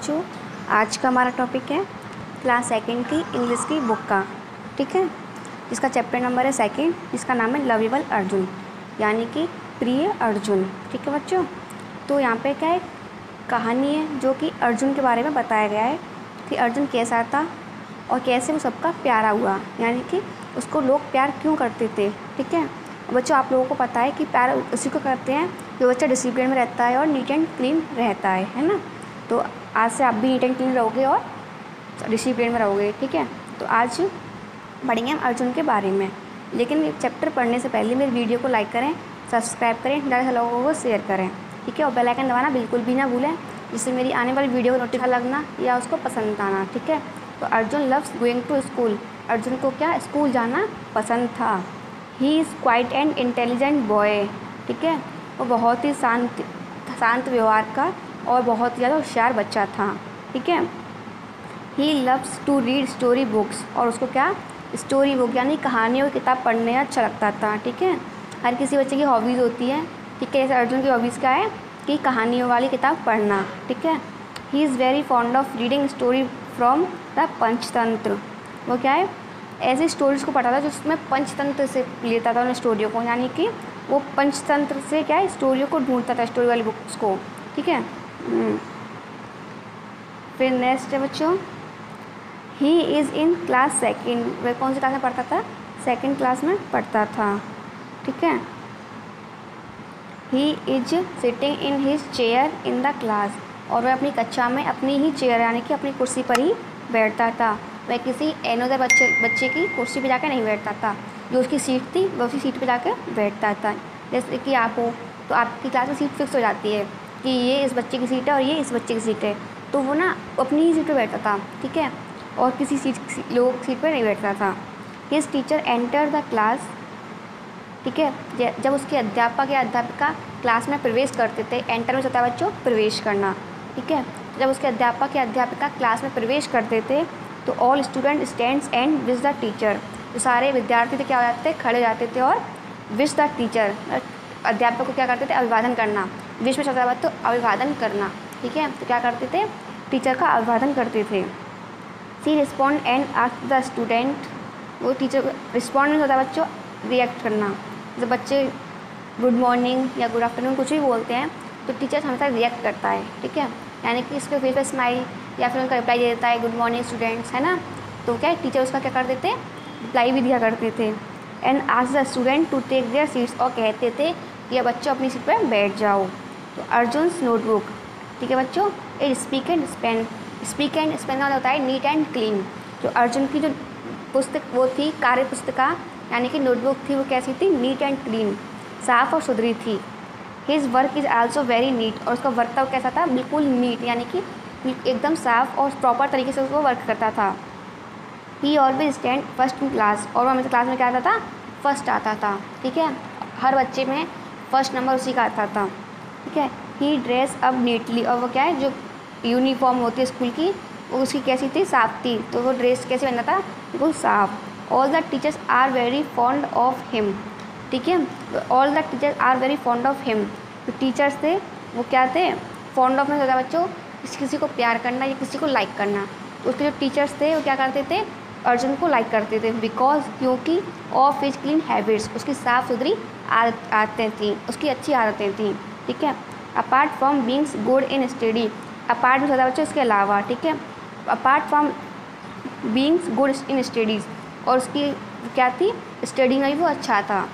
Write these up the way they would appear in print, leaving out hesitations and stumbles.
बच्चों, आज का हमारा टॉपिक है क्लास सेकंड की इंग्लिश की बुक का, ठीक है, जिसका चैप्टर नंबर है सेकंड, जिसका नाम है लवेबल अर्जुन, यानी कि प्रिय अर्जुन। ठीक है बच्चों, तो यहाँ पे क्या है, कहानी है जो कि अर्जुन के बारे में बताया गया है कि अर्जुन कैसा था और कैसे वो सबका प्यारा हुआ, यानी कि उसको लोग प्यार क्यों करते थे। ठीक है बच्चों, आप लोगों को पता है कि प्यार उसी को करते हैं जो बच्चा डिसिप्लिन में रहता है और नीट एंड क्लीन रहता है ना। तो आज से आप भी नीट एंड क्लीन रहोगे और डिसिप्लिन में रहोगे। ठीक है, तो आज पढ़ेंगे हम अर्जुन के बारे में, लेकिन चैप्टर पढ़ने से पहले मेरी वीडियो को लाइक करें, सब्सक्राइब करें, ज़्यादा से लोगों को शेयर करें। ठीक है, और बेल आइकन दबाना बिल्कुल भी ना भूलें, जिससे मेरी आने वाली वीडियो को नोटिफिकेशन लगना या उसको पसंद आना। ठीक है, तो Arjun loves going to school, Arjun को क्या स्कूल जाना पसंद था। He is quiet and intelligent boy, ठीक है, वो बहुत ही शांत व्यवहार का और बहुत ही ज़्यादा होशियार बच्चा था। ठीक है, he loves to read story books, और उसको क्या स्टोरी बुक यानी कहानियों की किताब पढ़ने अच्छा लगता था। ठीक है, हर किसी बच्चे की हॉबीज़ होती है। ठीक है, जैसे अर्जुन की हॉबीज़ क्या है कि कहानियों वाली किताब पढ़ना। ठीक है, he is very fond of reading story from the Panchatantra, वो क्या है ऐसी स्टोरीज़ को पढ़ता था जिसमें पंचतंत्र से लेता था उन स्टोरियों को, यानी कि वो पंचतंत्र से क्या है स्टोरियों को ढूंढता था, स्टोरी वाली बुक्स को। ठीक है, फिर नेक्स्ट है बच्चों, he is in class second, वह कौन सी क्लास में पढ़ता था, सेकंड क्लास में पढ़ता था। ठीक है, he is sitting in his chair in the class, और वह अपनी कक्षा में अपनी ही चेयर यानी कि अपनी कुर्सी पर ही बैठता था। वह किसी अनदर बच्चे की कुर्सी पे जाकर नहीं बैठता था, जो उसकी सीट थी वह उसी सीट पे जाकर बैठता था। जैसे कि आप हो तो आपकी क्लास में सीट फिक्स हो जाती है कि ये इस बच्चे की सीट है और ये इस बच्चे की सीट है, तो वो ना अपनी ही सीट पे बैठता था। ठीक है, और किसी लोग सीट पर नहीं बैठता था। His teacher enter the class, ठीक है, जब उसके अध्यापक या अध्यापिका क्लास में प्रवेश करते थे, एंटर में होता है बच्चों प्रवेश करना। ठीक है, जब उसके अध्यापक या अध्यापिका क्लास में प्रवेश करते थे तो all student stands and wish the teacher, तो सारे विद्यार्थी थे क्या हो जाते थे, खड़े हो जाते थे और विश द टीचर, अध्यापक को क्या करते थे, अभिवादन करना। विश में चलता है तो अभिवादन करना। ठीक है, तो क्या करते थे, टीचर का अभिवादन करते थे। C respond and ask the student, वो टीचर रिस्पॉन्ड नहीं होता बच्चों, रिएक्ट करना। जब बच्चे गुड मॉर्निंग या गुड आफ्टरनून कुछ भी बोलते हैं तो टीचर हमेशा रिएक्ट करता है। ठीक है, यानी कि इसके फेस पे स्माइल या फिर उनका रिप्लाई दे देता है, गुड मॉर्निंग स्टूडेंट्स, है ना। तो क्या है, टीचर उसका क्या कर देते, रिप्लाई भी दिया करते थे। And ask the student to take their seats, और कहते थे कि बच्चों अपनी सीट पर बैठ जाओ। तो अर्जुन नोटबुक, ठीक है बच्चों, it speak and Spain, speak and Spain का होता है नीट एंड क्लीन। जो अर्जुन की जो पुस्तक वो थी कार्य पुस्तिका यानी कि नोटबुक थी, वो कैसी थी, नीट एंड क्लीन, साफ़ और सुथरी थी। His work is also very neat, और उसका वर्क था वो कैसा था, बिल्कुल नीट, यानी कि एकदम साफ़ और प्रॉपर तरीके से उसको वर्क करता था। ही always stand first in class, और वो हमेशा क्लास में क्या आता था, फर्स्ट आता था। ठीक है, हर बच्चे में फर्स्ट नंबर उसी का आता था। ठीक है, ही ड्रेस अप नीटली, और वो क्या है जो यूनिफॉर्म होती है स्कूल की वो उसकी कैसी थी, साफ थी, तो वो ड्रेस कैसे बनता था, बिल्कुल साफ। All the teachers are very fond of him, ठीक है, all the teachers are very fond of him, जो टीचर्स थे वो क्या थे, फॉन्ड ऑफ में होता बच्चों किसी को प्यार करना या किसी को लाइक करना। तो उसके जो टीचर्स थे वो क्या करते थे, अर्जुन को लाइक करते थे, बिकॉज क्योंकि ऑफ हिज क्लीन हैबिट्स, उसकी साफ़ सुथरी आदतें थी, उसकी अच्छी आदतें थी। ठीक है, apart from beings good in study, apart में होता बच्चों इसके अलावा। ठीक है, apart from beings good in studies, और उसकी क्या थी, स्टडी में भी वो अच्छा था।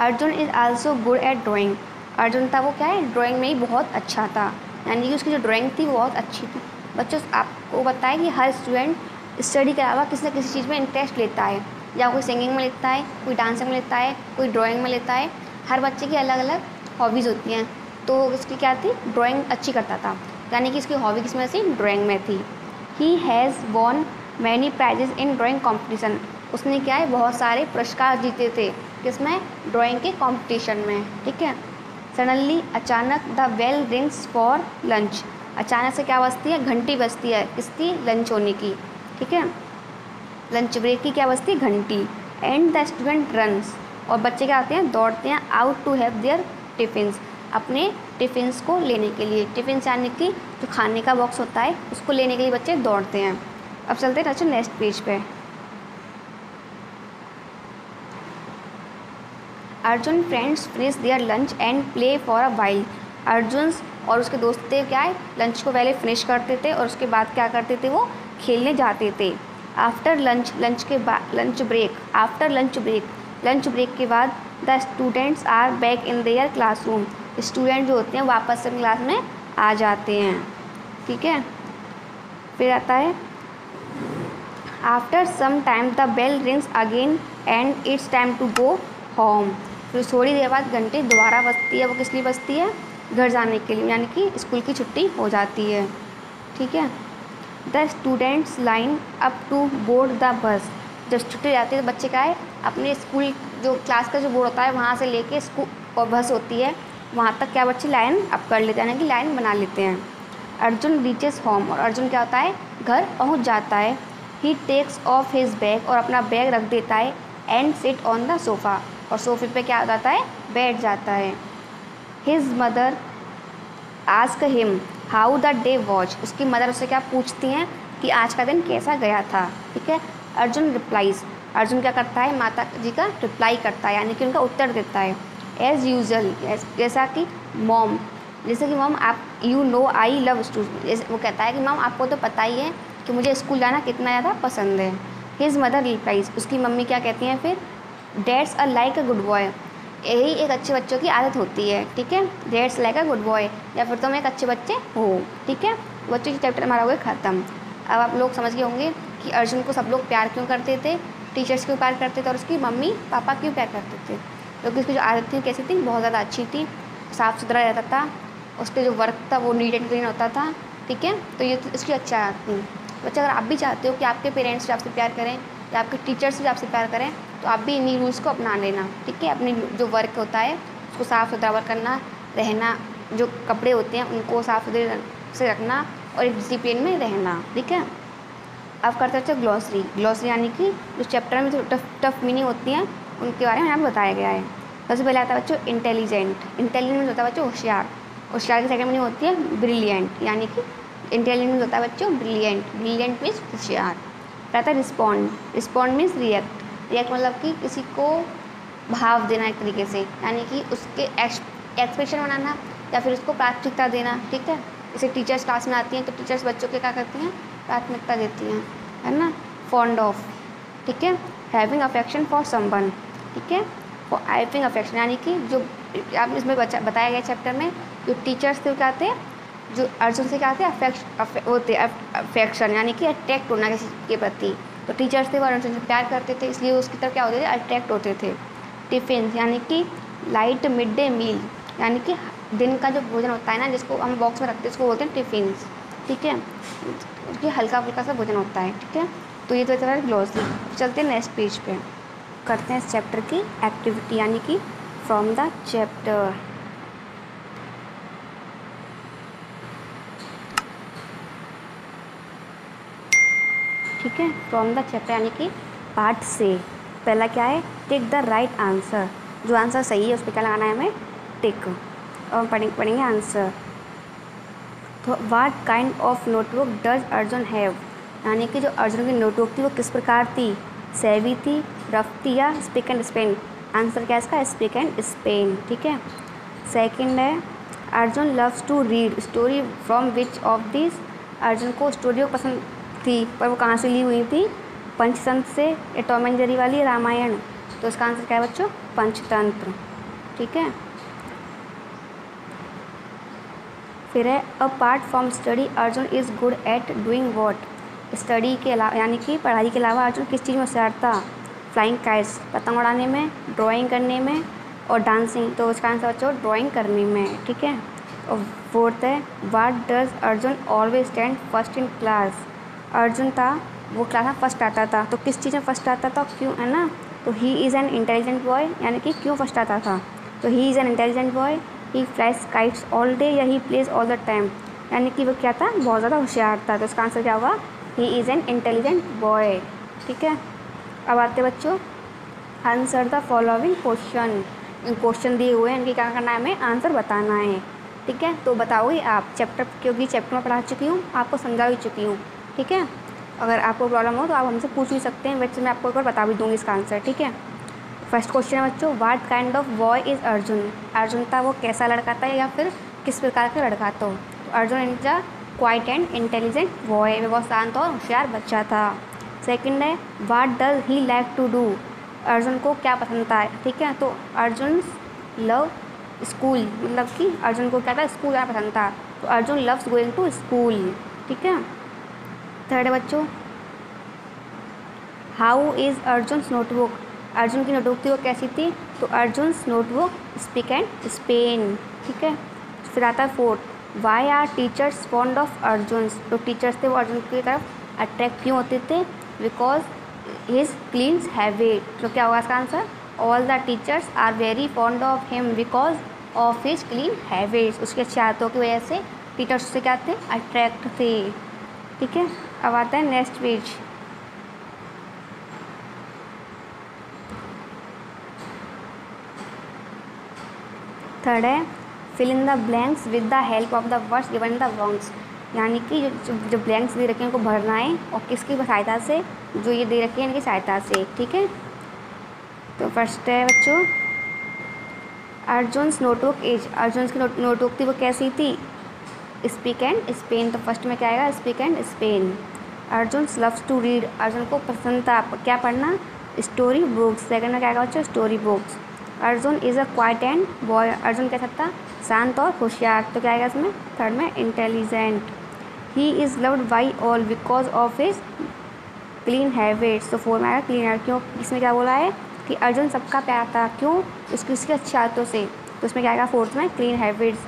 Arjun is also good at drawing, Arjun था वो क्या है, ड्राइंग में ही बहुत अच्छा था, यानी कि उसकी जो ड्राइंग थी वो बहुत अच्छी थी। बच्चों आपको बताया कि हर स्टूडेंट स्टडी के अलावा किसी न किसी चीज़ में इंटरेस्ट लेता है, या कोई सिंगिंग में लेता है, कोई डांसिंग में लेता है, कोई ड्राइंग में लेता है। हर बच्चे की अलग अलग हॉबीज़ होती हैं, तो उसकी क्या थी, ड्राइंग अच्छी करता था, यानी कि इसकी हॉबी किस में थी, ड्राइंग में थी। He has won many prizes in drawing competition, उसने क्या है बहुत सारे पुरस्कार जीते थे, किसमें, ड्राइंग के कॉम्पिटिशन में। ठीक है, सडनली अचानक the bell rings for lunch, अचानक से क्या बजती है, घंटी बजती है, किसकी, लंच होने की। ठीक है, लंच ब्रेक की क्या बजती है, घंटी। एंड द स्टूडेंट रन्स, और बच्चे क्या आते हैं, दौड़ते हैं, out to have their tiffins, अपने टिफ़िन्स को लेने के लिए। टिफ़िन यानी कि जो खाने का बॉक्स होता है उसको लेने के लिए बच्चे दौड़ते हैं। अब चलते हैं बच्चों नेक्स्ट पेज पे। Arjun friends finish there lunch and play for a while. Arjun और उसके दोस्त थे क्या है, लंच को पहले फिनिश करते थे और उसके बाद क्या करते थे, वो खेलने जाते थे। आफ्टर लंच, लंच के बाद lunch break, after lunch break, lunch break के बाद the students are back in their classroom. Student जो होते हैं वापस से क्लास में आ जाते हैं। ठीक है, फिर आता है after some time the bell rings again and it's time to go home. फिर थोड़ी देर बाद घंटे दोबारा बजती है। वो किस लिए बजती है, घर जाने के लिए, यानी कि स्कूल की छुट्टी हो जाती है। ठीक है, the students line up to board the bus. जब छुट्टी जाती है तो बच्चे का है अपने स्कूल जो क्लास का जो बोर्ड होता है वहाँ से लेके स्कूल और बस होती है वहाँ तक क्या बच्चे लाइन अप कर लेते हैं, यानी कि लाइन बना लेते हैं। अर्जुन रीचेस होम, और अर्जुन क्या होता है, घर पहुँच जाता है। ही टेक्स ऑफ हिज बैग, और अपना बैग रख देता है। And sit on the sofa, और सोफे पे क्या हो जाता है, बैठ जाता है। His mother ask him how the day was. उसकी मदर उससे क्या पूछती हैं कि आज का दिन कैसा गया था। ठीक है, अर्जुन रिप्लाइज, अर्जुन क्या करता है, माता जी का रिप्लाई करता है, यानी कि उनका उत्तर देता है। एज़ यूजल, जैसा कि मॉम, जैसे कि मॉम आप you know I love school, वो कहता है कि मॉम आपको तो पता ही है कि मुझे स्कूल जाना कितना ज़्यादा पसंद है। हिज मदर रिप्लाइज, उसकी मम्मी क्या कहती हैं फिर, that's a like a good boy. यही एक अच्छे बच्चों की आदत होती है। ठीक है, that's like a good boy, या फिर तुम एक अच्छे बच्चे हो। ठीक है, बच्चों की चैप्टर हमारा हो गया ख़त्म। अब आप लोग समझ गए होंगे कि अर्जुन को सब लोग प्यार क्यों करते थे, टीचर्स क्यों प्यार करते थे और उसकी मम्मी पापा क्यों प्यार करते थे। क्योंकि उसकी जो आदत थी कैसी थी, बहुत ज़्यादा अच्छी थी, साफ़ सुथरा रहता था, उसके जो वर्क था वो नीट एंड क्लीन होता था। ठीक है, तो ये इसकी अच्छी आदत थी। बच्चे अगर आप भी चाहते हो कि आपके पेरेंट्स भी आपसे प्यार करें या आपके टीचर्स भी आपसे प्यार करें तो आप भी इन्हीं रूल्स को अपना लेना। ठीक है, अपनी जो वर्क होता है उसको साफ़ सुथरा करना, रहना, जो कपड़े होते हैं उनको साफ़ सुथरे से रखना और एक डिसिप्लिन में रहना। ठीक है, अब करते हैं ग्लॉसरी। ग्लॉसरी यानी कि जो चैप्टर में जो टफ मीनिंग होती हैं उनके बारे में यहाँ बताया गया है। सबसे पहले आता है बच्चों इंटेलिजेंट। इंटेलिजेंट होता है बच्चों होशियार। होशियार की सेकंड मीनिंग होती है ब्रिलियंट, यानी कि इंटेलिजेंट होता है बच्चों ब्रिलियंट। ब्रिलियंट मीन्स होशियार। रहता है respond. Respond means react. React मतलब कि किसी को भाव देना एक तरीके से, यानी कि उसके एक्सप्रेशन बनाना या फिर उसको प्राथमिकता देना। ठीक है, जैसे टीचर्स क्लास में आती हैं तो टीचर्स बच्चों के क्या करती हैं, प्राथमिकता देती हैं, है ना। फॉन्ड ऑफ, ठीक है, हैविंग अफेक्शन फॉर समवन। ठीक है, हैविंग अफेक्शन यानी कि जो आप इसमें बताया गया चैप्टर में जो टीचर्स थे वो क्या थे, जो अर्जुन से क्या थे अफेक्शन, यानी कि अट्रैक्ट होना किसी के प्रति। तो टीचर्स थे वो अर्जुन से प्यार करते थे, इसलिए उसकी तरफ क्या होते थे, अट्रैक्ट होते थे। टिफ़िन यानी कि लाइट मिड डे मील, यानी कि दिन का जो भोजन होता है ना जिसको हम बॉक्स में रखते हैं उसको बोलते हैं टिफ़िन्स। ठीक है, उसकी हल्का फुल्का सा भोजन होता है। ठीक है, तो ये तो इतना ग्लॉसरी। चलते हैं नेक्स्ट पेज पे, करते हैं इस चैप्टर की एक्टिविटी, यानी कि फ्रॉम द चैप्टर। ठीक है, फ्रॉम द चैप्टर यानी कि पार्ट से। पहला क्या है, टिक द राइट आंसर। जो आंसर सही है उस पर क्या लगाना है हमें, टिक, और पढ़ेंगे आंसर। तो what kind of notebook does Arjun have, यानी कि जो अर्जुन की नोटबुक थी वो किस प्रकार थी, सेवी थी, रफ थी या स्पीक एंड स्पेन। आंसर क्या है इसका, स्पीक एंड स्पेन। ठीक है, सेकंड है Arjun loves to read story from which of this. Arjun को स्टोरी पसंद थी पर वो कहाँ से ली हुई थी, पंचतंत्र से, या टॉम एंड जेरी वाली रामायण। तो इसका आंसर क्या है बच्चों, पंचतंत्र। ठीक है, फिर है apart from study Arjun is good at doing what. Study के अलावा यानी कि पढ़ाई के अलावा अर्जुन किस चीज़ में होशियार था, फ्लाइंग काइट्स, पतंग उड़ाने में, ड्राइंग करने में और डांसिंग। तो उसका आंसर बच्चों ड्राइंग करने में। ठीक है, और फोर्थ है what does Arjun always stand first in class. Arjun था वो क्लास में फर्स्ट आता था, तो किस चीज़ में फर्स्ट आता था, क्यों, है ना। तो he is an intelligent boy, यानी कि क्यों फर्स्ट आता था, तो he is an intelligent boy. He flies kites all day, या he plays all the time, यानी कि वो क्या था, बहुत ज़्यादा होशियार था। तो इसका आंसर क्या होगा, ही इज़ एन इंटेलिजेंट बॉय। ठीक है, अब आते बच्चों answer the following question, question दिए हुए हैं, इनके क्या करना है, हमें आंसर बताना है। ठीक है, तो बताओगे आप चैप्टर, क्योंकि चैप्टर में पढ़ा चुकी हूँ, आपको समझा भी चुकी हूँ। ठीक है, अगर आपको प्रॉब्लम हो तो आप हमसे पूछ भी सकते हैं, वैसे मैं आपको एक बार बता भी दूँगी इसका आंसर। ठीक है, फर्स्ट क्वेश्चन है बच्चों, what kind of boy is Arjun. Arjun था वो कैसा लड़का था या फिर किस प्रकार का लड़का था। तो Arjun is a quiet and intelligent boy, वो बहुत शांत और होशियार बच्चा था। सेकंड है, what does he like to do. Arjun को क्या पसंद था। ठीक है, तो अर्जुन लव स्कूल, मतलब कि अर्जुन को क्या था, स्कूल जाना पसंद था, तो Arjun loves going to school. ठीक है, थर्ड है बच्चों, how is Arjun's notebook. Arjun की नोटबुक थी वो कैसी थी, तो Arjun's notebook spick and span. ठीक है, फिर आता है fourth, why are teachers fond of Arjun's. जो टीचर्स थे वो अर्जुन की तरफ अट्रैक्ट क्यों होते थे, बिकॉज हिज क्लीन हैबिट। तो क्या होगा इसका answer, all the teachers are very fond of him because of his clean habits. उसके अच्छी आदतों की वजह से टीचर्स से क्या थे, अट्रैक्ट थे। ठीक है, अब आता है नेक्स्ट पेज। थर्ड है, fill in the blanks with the help of the words given in the box. यानी कि जो ब्लैंक्स दे रखे हैं उनको भरना है, और किसकी सहायता से, जो ये दे रखे हैं इनकी सहायता से। ठीक है, तो फर्स्ट है बच्चों, अर्जुन्स नोटबुक एज। अर्जुन की नोटबुक थी वो कैसी थी, स्पीक एंड स्पेन। तो फर्स्ट में क्या आएगा, spick and span. Arjun loves to read. Arjun को पसंद था क्या पढ़ना, स्टोरी बुक्स। सेकंड में क्या आएगा बच्चों, story books. Arjun is a quiet and boy. Arjun कैसा था, शांत और होशियार। तो क्या आएगा इसमें, थर्ड में intelligent. He is loved by all because of his clean habits. तो फोर में आएगा क्लीन हैबिट। क्यों, इसमें क्या बोला है कि अर्जुन सबका प्यार था, क्यों, उसकी अच्छी आदतों से। तो इसमें क्या आएगा, फोर्थ में क्लीन हैबिट्स।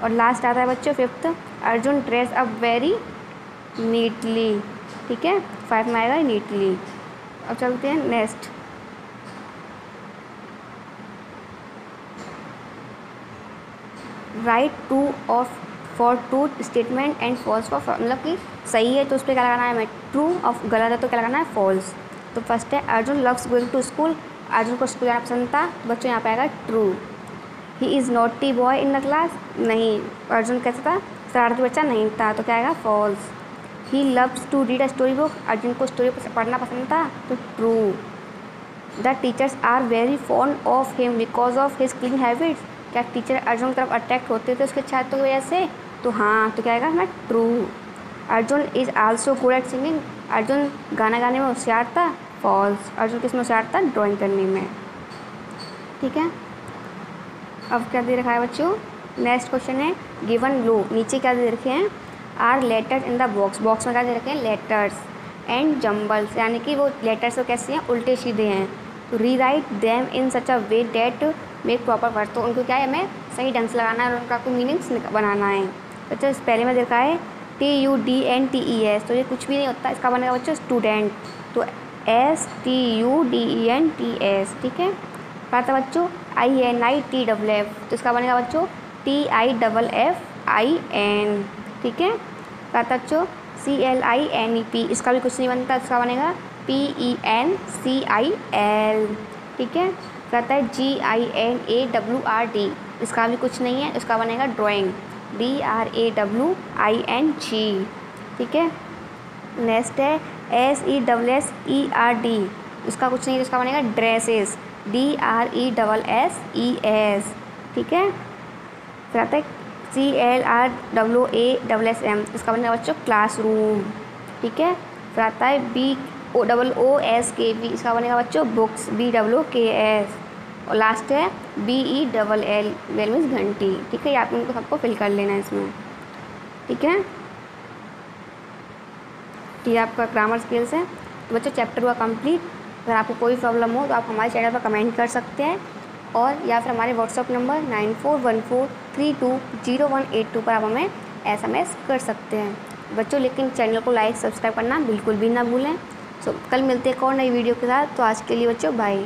और लास्ट आता है बच्चों fifth, Arjun dress up very neatly. ठीक है, फाइव में आएगा नीटली। अब चलते हैं next. Write true of for true statement and false for, मतलब कि सही है तो उस पर क्या लगाना है हमें, ट्रू, और गलत है तो क्या लगाना है, फॉल्स। तो फर्स्ट है, Arjun loves going to school. Arjun को स्कूल जाना पसंद था, बच्चों यहाँ पे आएगा true. He is naughty boy in the class. नहीं, अर्जुन कैसा था, शरारती बच्चा नहीं था, तो क्या आएगा, false. He loves to read a story book. Arjun को स्टोरी पढ़ना पसंद था, तो true. The teachers are very fond of him because of his clean habits. क्या टीचर अर्जुन की तरफ अट्रैक्ट होते थे उसके छात्रों की वजह से, तो हाँ, तो क्या आएगा ना, true. Arjun is also good at singing. Arjun गाना गाने में होशियार था, फॉल्स। अर्जुन किस में होशियार था, ड्राइंग करने में। ठीक है, अब क्या दे रखा है बच्चों, नेक्स्ट क्वेश्चन है, गिवन लो। नीचे क्या दे रखे हैं, are letters in the box. Box में क्या दे रखे हैं, लेटर्स एंड जम्बल्स, यानी कि वो लेटर्स तो कैसे हैं, उल्टे सीधे हैं। तो rewrite them in such a way that make proper word. तो उनको क्या है, हमें सही ढंग से लगाना है और उनका कोई मीनिंग्स बनाना है। बच्चों इस पहले में देखा है TUDENTES, तो ये कुछ भी नहीं होता, इसका बनेगा बच्चों स्टूडेंट, तो STUDENTS। ठीक है, पता बच्चों INITFF, तो इसका बनेगा बच्चों TIFFIN। ठीक है, पता बच्चों CLINEP, इसका भी कुछ नहीं बनता, इसका बनेगा PENCIL। ठीक है, कहता है GINAWRD, इसका भी कुछ नहीं है, इसका बनेगा ड्राइंग, DRAWING। ठीक है, नेक्स्ट है SESSERD, इसका कुछ नहीं है, इसका बनेगा ड्रेसेस, DRESSES। ठीक है, फिर आता है CLRWASM, इसका बनेगा बच्चों क्लासरूम। ठीक है, फिर आता है BOOSKB, इसका बनेगा बच्चों बुक्स, BWKS। और लास्ट है BELL, वेल मीन्स घंटी। ठीक है, आप इनको सबको फिल कर लेना है इसमें। ठीक है, ये आपका ग्रामर स्किल्स है। तो बच्चों चैप्टर हुआ कंप्लीट। अगर आपको कोई प्रॉब्लम हो तो आप हमारे चैनल पर कमेंट कर सकते हैं, और या फिर हमारे व्हाट्सअप नंबर 9414320182 पर आप हमें SMS कर सकते हैं बच्चों। लेकिन चैनल को लाइक सब्सक्राइब करना बिल्कुल भी ना भूलें। कल मिलते हैं एक और नई वीडियो के साथ। तो आज के लिए बच्चों बाय।